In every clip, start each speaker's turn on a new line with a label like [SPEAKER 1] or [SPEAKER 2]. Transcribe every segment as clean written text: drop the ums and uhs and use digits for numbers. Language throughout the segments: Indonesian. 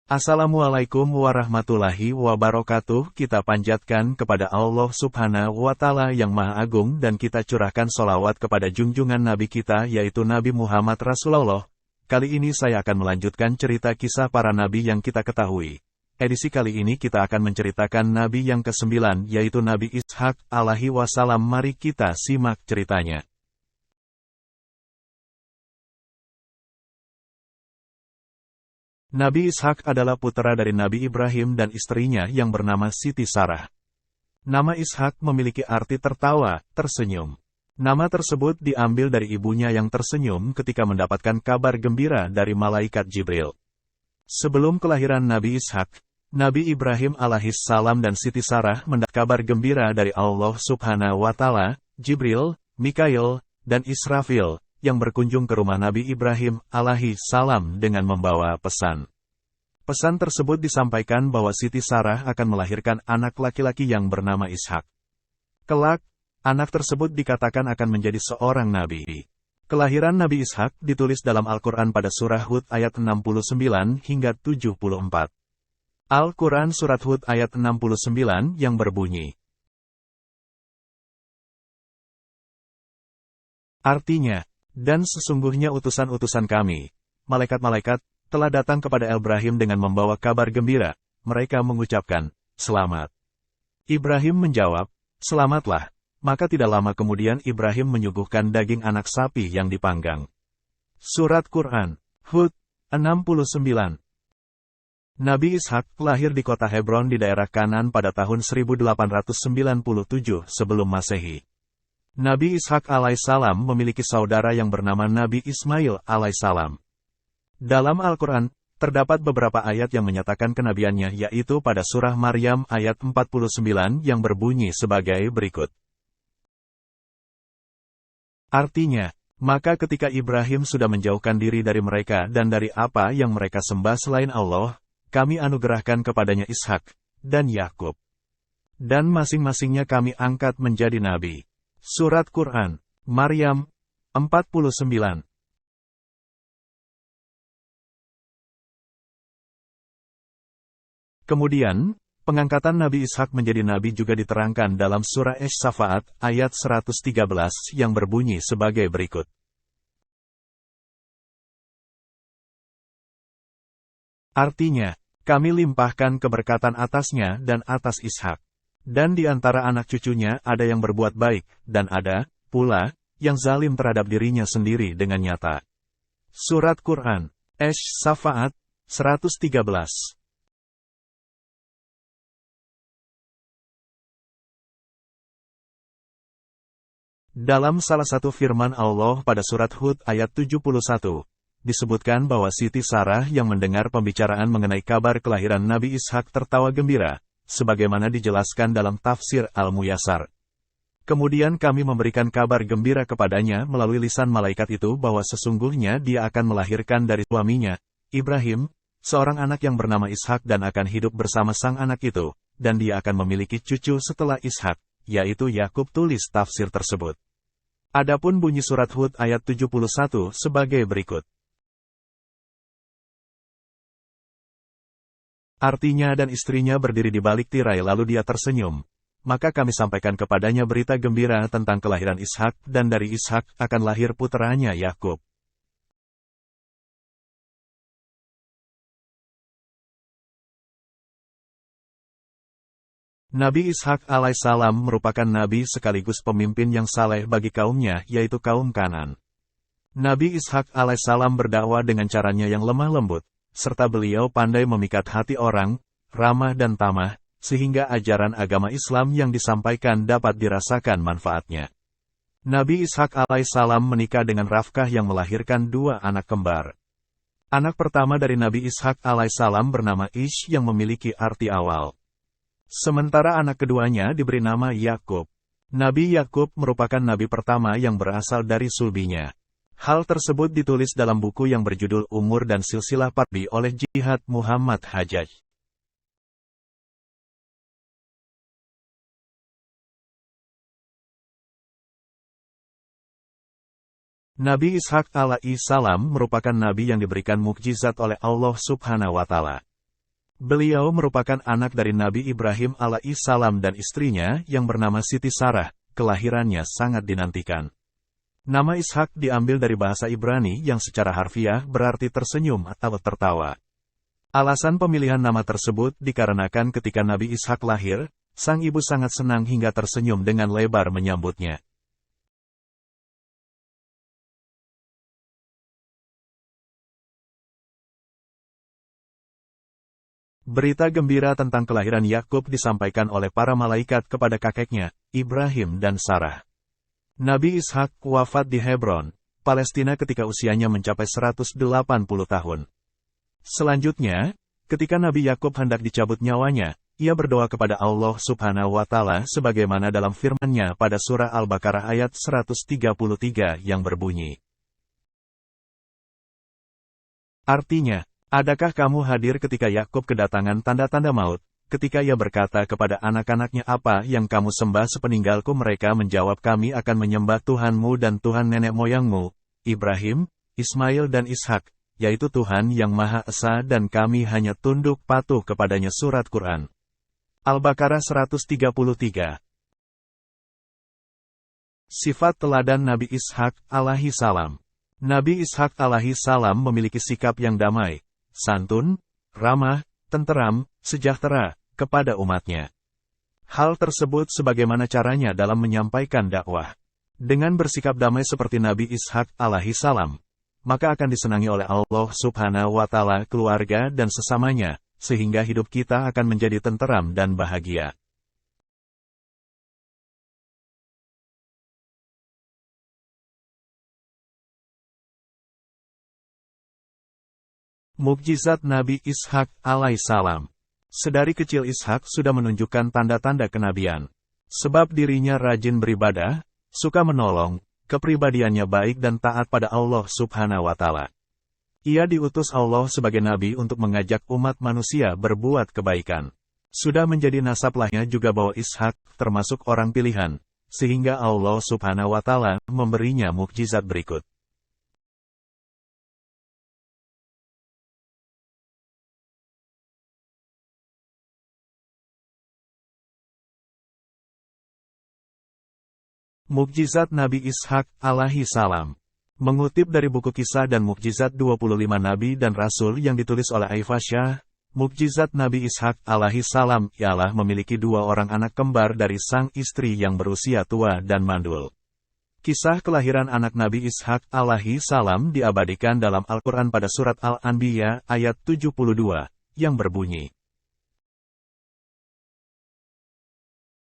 [SPEAKER 1] Assalamualaikum warahmatullahi wabarakatuh. Kita panjatkan kepada Allah Subhanahu wa Ta'ala yang Maha Agung dan kita curahkan sholawat kepada junjungan Nabi kita yaitu Nabi Muhammad Rasulullah. Kali ini saya akan melanjutkan cerita kisah para Nabi yang kita ketahui. Edisi kali ini kita akan menceritakan Nabi yang ke-9 yaitu Nabi Ishak alaihi wassalam. Mari kita simak ceritanya. Nabi Ishak adalah putra dari Nabi Ibrahim dan istrinya yang bernama Siti Sarah. Nama Ishak memiliki arti tertawa, tersenyum. Nama tersebut diambil dari ibunya yang tersenyum ketika mendapatkan kabar gembira dari malaikat Jibril. Sebelum kelahiran Nabi Ishak, Nabi Ibrahim alaihissalam dan Siti Sarah mendapat kabar gembira dari Allah Subhanahu wa Ta'ala, Jibril, Mikail, dan Israfil, yang berkunjung ke rumah Nabi Ibrahim alaihissalam dengan membawa pesan. Pesan tersebut disampaikan bahwa Siti Sarah akan melahirkan anak laki-laki yang bernama Ishak. Kelak, anak tersebut dikatakan akan menjadi seorang nabi. Kelahiran Nabi Ishak ditulis dalam Al-Quran pada surah Hud ayat 69 hingga 74. Al-Quran surat Hud ayat 69 yang berbunyi. Artinya, dan sesungguhnya utusan-utusan kami, malaikat-malaikat, telah datang kepada Ibrahim dengan membawa kabar gembira. Mereka mengucapkan, selamat. Ibrahim menjawab, selamatlah. Maka tidak lama kemudian Ibrahim menyuguhkan daging anak sapi yang dipanggang. Surat Quran, Hud, 69. Nabi Ishak lahir di kota Hebron di daerah Kanan pada tahun 1897 sebelum Masehi. Nabi Ishak alaihissalam memiliki saudara yang bernama Nabi Ismail alaihissalam. Dalam Al-Quran, terdapat beberapa ayat yang menyatakan kenabiannya yaitu pada surah Maryam ayat 49 yang berbunyi sebagai berikut. Artinya, maka ketika Ibrahim sudah menjauhkan diri dari mereka dan dari apa yang mereka sembah selain Allah, kami anugerahkan kepadanya Ishak dan Yakub. Dan masing-masingnya kami angkat menjadi nabi. Surat Quran, Maryam, 49. Kemudian, pengangkatan Nabi Ishak menjadi nabi juga diterangkan dalam surah Asy-Syafaat ayat 113 yang berbunyi sebagai berikut. Artinya, kami limpahkan keberkatan atasnya dan atas Ishak. Dan di antara anak cucunya ada yang berbuat baik, dan ada, pula, yang zalim terhadap dirinya sendiri dengan nyata. Surat Quran, Asy-Syafaat, 113. Dalam salah satu firman Allah pada surat Hud ayat 71, disebutkan bahwa Siti Sarah yang mendengar pembicaraan mengenai kabar kelahiran Nabi Ishak tertawa gembira, sebagaimana dijelaskan dalam tafsir Al-Muyassar. Kemudian kami memberikan kabar gembira kepadanya melalui lisan malaikat itu bahwa sesungguhnya dia akan melahirkan dari suaminya, Ibrahim, seorang anak yang bernama Ishak dan akan hidup bersama sang anak itu, dan dia akan memiliki cucu setelah Ishak, yaitu Yakub. Tulis tafsir tersebut. Adapun bunyi surat Hud ayat 71 sebagai berikut. Artinya dan istrinya berdiri di balik tirai lalu dia tersenyum. Maka kami sampaikan kepadanya berita gembira tentang kelahiran Ishak dan dari Ishak akan lahir puteranya Yakub. Nabi Ishak alaihissalam merupakan nabi sekaligus pemimpin yang saleh bagi kaumnya yaitu kaum Kanan. Nabi Ishak alaihissalam berdakwah dengan caranya yang lemah lembut, serta beliau pandai memikat hati orang, ramah dan tamah, sehingga ajaran agama Islam yang disampaikan dapat dirasakan manfaatnya. Nabi Ishak alaihissalam menikah dengan Rafkah yang melahirkan dua anak kembar. Anak pertama dari Nabi Ishak alaihissalam bernama Ish yang memiliki arti awal. Sementara anak keduanya diberi nama Yakub. Nabi Yakub merupakan nabi pertama yang berasal dari sulbinya. Hal tersebut ditulis dalam buku yang berjudul Umur dan Silsilah Parbi oleh Jihad Muhammad Hajjaj. Nabi Ishak alaihissalam merupakan nabi yang diberikan mukjizat oleh Allah Subhanahu wa Ta'ala. Beliau merupakan anak dari Nabi Ibrahim alaihissalam dan istrinya yang bernama Siti Sarah. Kelahirannya sangat dinantikan. Nama Ishak diambil dari bahasa Ibrani yang secara harfiah berarti tersenyum atau tertawa. Alasan pemilihan nama tersebut dikarenakan ketika Nabi Ishak lahir, sang ibu sangat senang hingga tersenyum dengan lebar menyambutnya. Berita gembira tentang kelahiran Yakub disampaikan oleh para malaikat kepada kakeknya, Ibrahim dan Sarah. Nabi Ishak wafat di Hebron, Palestina ketika usianya mencapai 180 tahun. Selanjutnya, ketika Nabi Yakub hendak dicabut nyawanya, ia berdoa kepada Allah Subhanahu wa Ta'ala sebagaimana dalam firman-Nya pada surah Al-Baqarah ayat 133 yang berbunyi. Artinya, adakah kamu hadir ketika Yakub kedatangan tanda-tanda maut? Ketika ia berkata kepada anak-anaknya, apa yang kamu sembah sepeninggalku? Mereka menjawab, kami akan menyembah Tuhanmu dan Tuhan nenek moyangmu, Ibrahim, Ismail dan Ishak, yaitu Tuhan yang Maha Esa dan kami hanya tunduk patuh kepadanya. Surat Quran. Al-Baqarah 133. Sifat teladan Nabi Ishak alaihi salam. Nabi Ishak alaihi salam memiliki sikap yang damai, santun, ramah, tenteram, sejahtera kepada umatnya. Hal tersebut sebagaimana caranya dalam menyampaikan dakwah. Dengan bersikap damai seperti Nabi Ishak alaihi salam, maka akan disenangi oleh Allah Subhanahu wa Ta'ala, keluarga dan sesamanya, sehingga hidup kita akan menjadi tenteram dan bahagia. Mukjizat Nabi Ishak alaihissalam. Sedari kecil Ishak sudah menunjukkan tanda-tanda kenabian. Sebab dirinya rajin beribadah, suka menolong, kepribadiannya baik dan taat pada Allah Subhanahu wa Ta'ala. Ia diutus Allah sebagai nabi untuk mengajak umat manusia berbuat kebaikan. Sudah menjadi nasab lahirnya juga bahwa Ishak termasuk orang pilihan, sehingga Allah Subhanahu wa Ta'ala memberinya mukjizat berikut. Mukjizat Nabi Ishak alaihi salam. Mengutip dari buku Kisah dan Mukjizat 25 Nabi dan Rasul yang ditulis oleh Aifasyah, mukjizat Nabi Ishak alaihi salam ialah memiliki 2 orang anak kembar dari sang istri yang berusia tua dan mandul. Kisah kelahiran anak Nabi Ishak alaihi salam diabadikan dalam Al-Quran pada surat Al-Anbiya ayat 72, yang berbunyi.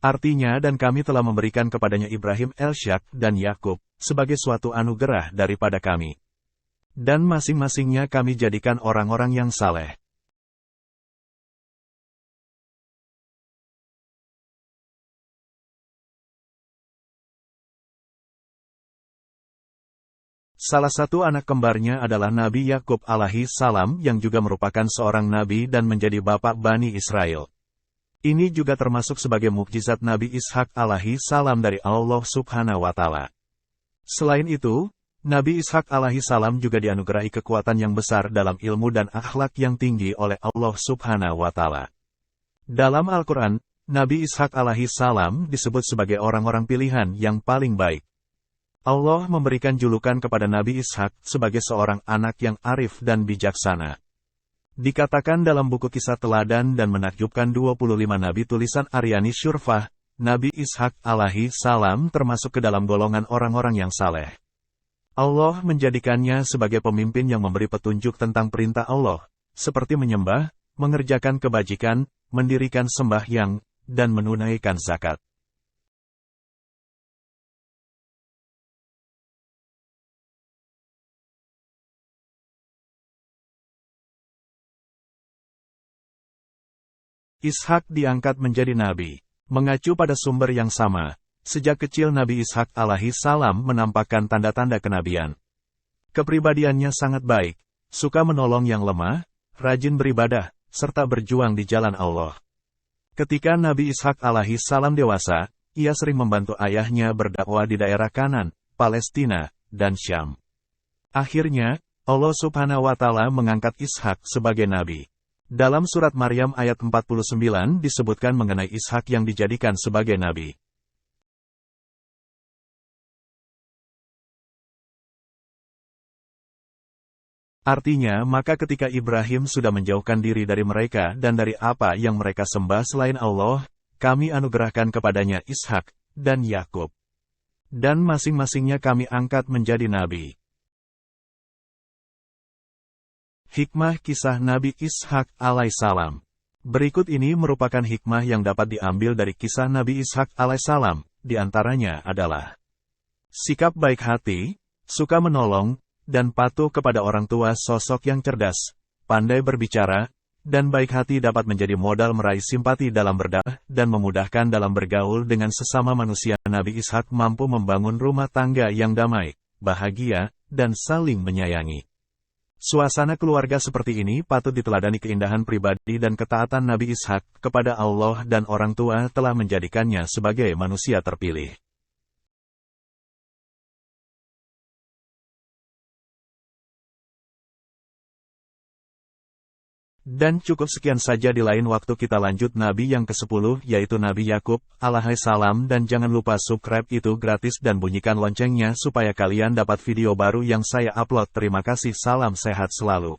[SPEAKER 1] Artinya, dan kami telah memberikan kepadanya Ibrahim, Ishak dan Yakub, sebagai suatu anugerah daripada kami. Dan masing-masingnya kami jadikan orang-orang yang saleh. Salah satu anak kembarnya adalah Nabi Yakub alaihi salam yang juga merupakan seorang nabi dan menjadi bapak Bani Israel. Ini juga termasuk sebagai mukjizat Nabi Ishak alaihi salam dari Allah Subhanahu wa Ta'ala. Selain itu, Nabi Ishak alaihi salam juga dianugerahi kekuatan yang besar dalam ilmu dan akhlak yang tinggi oleh Allah Subhanahu wa Ta'ala. Dalam Al-Quran, Nabi Ishak alaihi salam disebut sebagai orang-orang pilihan yang paling baik. Allah memberikan julukan kepada Nabi Ishak sebagai seorang anak yang arif dan bijaksana. Dikatakan dalam buku Kisah Teladan dan Menakjubkan 25 Nabi tulisan Aryani Syurfah, Nabi Ishak alaihi salam termasuk ke dalam golongan orang-orang yang saleh. Allah menjadikannya sebagai pemimpin yang memberi petunjuk tentang perintah Allah, seperti menyembah, mengerjakan kebajikan, mendirikan sembahyang, dan menunaikan zakat. Ishak diangkat menjadi nabi. Mengacu pada sumber yang sama, sejak kecil Nabi Ishak alaihi salam menampakkan tanda-tanda kenabian. Kepribadiannya sangat baik, suka menolong yang lemah, rajin beribadah, serta berjuang di jalan Allah. Ketika Nabi Ishak alaihi salam dewasa, ia sering membantu ayahnya berdakwah di daerah Kanan, Palestina, dan Syam. Akhirnya, Allah Subhanahu wa Ta'ala mengangkat Ishak sebagai nabi. Dalam surat Maryam ayat 49 disebutkan mengenai Ishak yang dijadikan sebagai nabi. Artinya, maka ketika Ibrahim sudah menjauhkan diri dari mereka dan dari apa yang mereka sembah selain Allah, kami anugerahkan kepadanya Ishak dan Yakub. Dan masing-masingnya kami angkat menjadi nabi. Hikmah kisah Nabi Ishak alaihissalam. Berikut ini merupakan hikmah yang dapat diambil dari kisah Nabi Ishak alaihissalam, di antaranya adalah sikap baik hati, suka menolong, dan patuh kepada orang tua. Sosok yang cerdas, pandai berbicara, dan baik hati dapat menjadi modal meraih simpati dalam berdakwah dan memudahkan dalam bergaul dengan sesama manusia. Nabi Ishak mampu membangun rumah tangga yang damai, bahagia, dan saling menyayangi. Suasana keluarga seperti ini patut diteladani. Keindahan pribadi dan ketaatan Nabi Ishak kepada Allah dan orang tua telah menjadikannya sebagai manusia terpilih. Dan cukup sekian saja, di lain waktu kita lanjut Nabi yang ke-10 yaitu Nabi Yakub alaihissalam. Dan jangan lupa subscribe, itu gratis, dan bunyikan loncengnya supaya kalian dapat video baru yang saya upload. Terima kasih, salam sehat selalu.